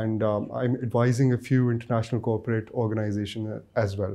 and I'm advising a few international corporate organization as well.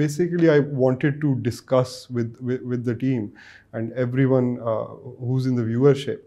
basically I wanted to discuss with the team and everyone who's in the viewership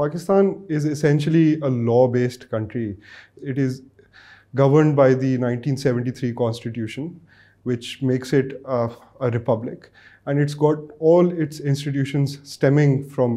Pakistan is essentially a law-based country. It is governed by the 1973 Constitution, which makes it a republic. And it's got all its institutions stemming from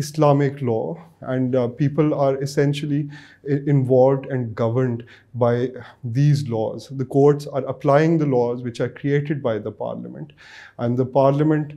Islamic law, and people are essentially involved and governed by these laws. The courts are applying the laws which are created by the parliament, and the parliament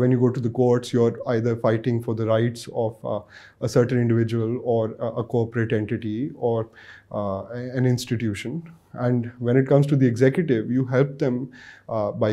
When you go to the courts, you're either fighting for the rights of a certain individual or a corporate entity or an institution. And when it comes to the executive, you help them by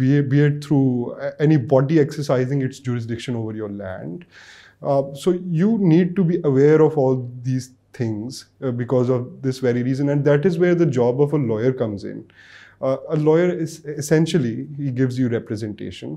be it through any body exercising its jurisdiction over your land. So you need to be aware of all these things because of this very reason, and that is where the job of a lawyer comes in. A lawyer is essentially, he gives you representation.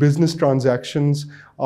business transactions,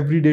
everyday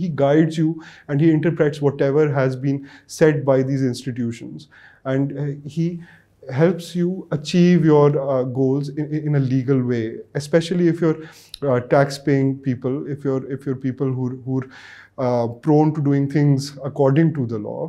He guides you and he interprets whatever has been said by these institutions, and he helps you achieve your goals in a legal way, especially if you're tax-paying people, if you're people who are prone to doing things according to the law.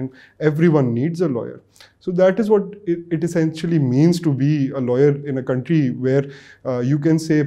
and everyone needs a lawyer. So that is what it essentially means to be a lawyer in a country where you can say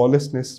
lawlessness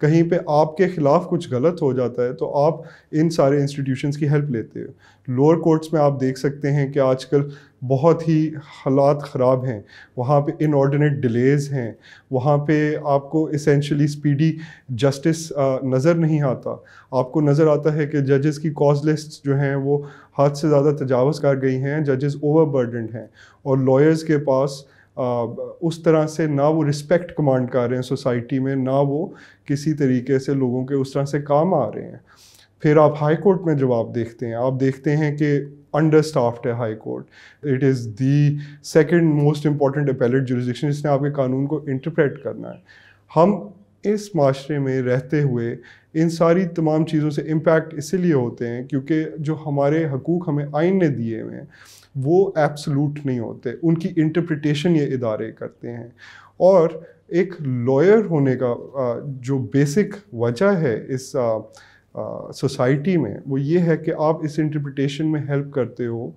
کہیں پہ آپ کے خلاف کچھ غلط ہو جاتا ہے تو آپ ان سارے انسٹیٹیوشنس کی ہیلپ لیتے ہو. لوور کورٹس میں آپ دیکھ سکتے ہیں کہ آج کل بہت ہی حالات خراب ہیں, وہاں پہ انآرڈینیٹ ڈیلیز ہیں, وہاں پہ آپ کو اسینشلی اسپیڈی جسٹس نظر نہیں آتا. آپ کو نظر آتا ہے کہ ججز کی کاز لسٹ جو ہیں وہ حد سے زیادہ تجاوز کر گئی ہیں, ججز اوور برڈنڈ ہیں, اور لائرز کے پاس اس طرح سے نہ وہ رسپیکٹ کمانڈ کر رہے ہیں سوسائٹی میں, نہ وہ کسی طریقے سے لوگوں کے اس طرح سے کام آ رہے ہیں. پھر آپ ہائی کورٹ میں جب آپ دیکھتے ہیں کہ انڈر اسٹافڈ ہے high court. It is the second most important appellate jurisdiction جس نے آپ کے قانون کو انٹرپریٹ کرنا ہے. ہم اس معاشرے میں رہتے ہوئے ان ساری تمام چیزوں سے امپیکٹ اسی لیے ہوتے ہیں کیونکہ جو ہمارے حقوق ہمیں آئین نے دیے ہوئے ہیں وہ ایبسلوٹ نہیں ہوتے, ان کی انٹرپریٹیشن یہ ادارے کرتے ہیں. اور ایک لائر ہونے کا جو بیسک وجہ ہے اس سوسائٹی میں وہ یہ ہے کہ آپ اس انٹرپریٹیشن میں ہیلپ کرتے ہو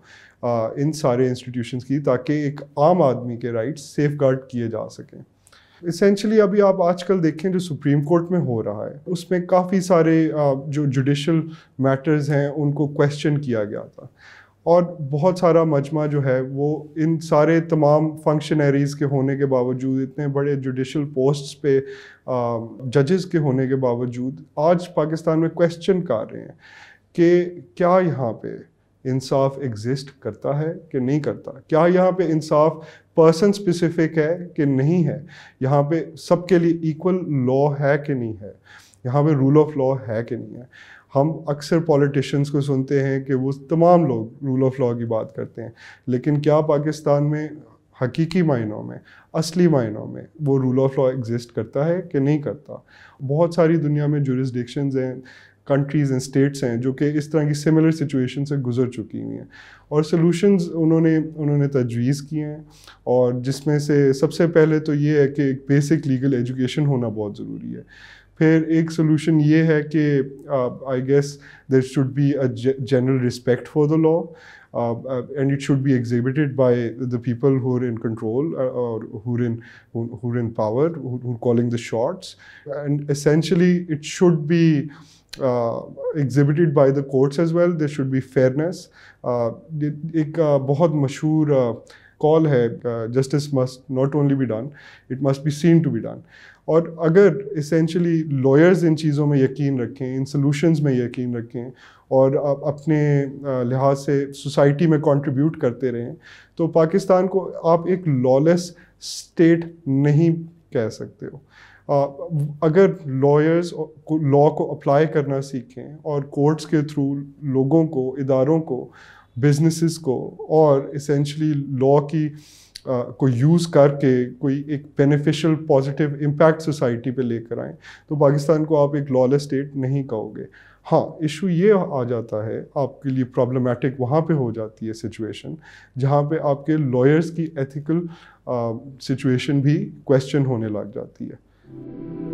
ان سارے انسٹیٹیوشنس کی, تاکہ ایک عام آدمی کے رائٹس سیف گارڈ کیے جا سکیں. اسینشلی ابھی آپ آج کل دیکھیں جو سپریم کورٹ میں ہو رہا ہے اس میں کافی سارے جو جوڈیشل میٹرز ہیں ان کو کویسچن کیا گیا تھا, اور بہت سارا مجمع جو ہے وہ ان سارے تمام فنکشنریز کے ہونے کے باوجود, اتنے بڑے جوڈیشل پوسٹس پہ ججز کے ہونے کے باوجود آج پاکستان میں کویسچن کر رہے ہیں کہ کیا یہاں پہ انصاف ایگزسٹ کرتا ہے کہ نہیں کرتا, کیا یہاں پہ انصاف پرسن اسپیسیفک ہے کہ نہیں ہے, یہاں پہ سب کے لیے ایکول لا ہے کہ نہیں ہے, یہاں پہ رول آف لا ہے کہ نہیں ہے. ہم اکثر پولیٹیشنز کو سنتے ہیں کہ وہ تمام لوگ رول آف لا کی بات کرتے ہیں, لیکن کیا پاکستان میں حقیقی معنوں میں, اصلی معنوں میں وہ رول آف لا ایگزسٹ کرتا ہے کہ نہیں کرتا؟ بہت ساری دنیا میں جورسڈکشنز ہیں, کنٹریز اینڈ اسٹیٹس ہیں جو کہ اس طرح کی سملر سچویشن سے گزر چکی ہوئی ہیں, اور سلوشنز انہوں نے تجویز کیے ہیں, اور جس میں سے سب سے پہلے تو یہ ہے کہ ایک بیسک لیگل ایجوکیشن ہونا بہت ضروری ہے. پھر ایک سلوشن یہ ہے کہ I guess there should be a general respect for the law, and it should be exhibited by the people who are in control or who are in power, who are calling the shots. And essentially it should be exhibited by the courts as well. There should be fairness. ایک بہت مشہور call ہے, justice must not only be done, it must be seen to be done. اور اگر essentially lawyers ان چیزوں میں یقین رکھیں, ان سلوشنز میں یقین رکھیں, اور اپنے لحاظ سے سوسائٹی میں کنٹریبیوٹ کرتے رہیں, تو پاکستان کو آپ ایک لالیس اسٹیٹ نہیں کہہ سکتے ہو. اگر لائرز لا کو اپلائی کرنا سیکھیں اور کورٹس کے تھرو لوگوں کو, اداروں کو, بزنسز کو, اور اسینشلی لا کی کو یوز کر کے کوئی ایک بینیفیشل پازیٹیو امپیکٹ سوسائٹی پہ لے کر آئیں, تو پاکستان کو آپ ایک لالیس اسٹیٹ نہیں کہو گے. ہاں, ایشو یہ آ جاتا ہے آپ کے لیے پرابلمٹک وہاں پہ ہو جاتی ہے سچویشن جہاں پہ آپ کے لائرز کی ایتھیکل سچویشن بھی کویسچن ہونے لگ جاتی ہے.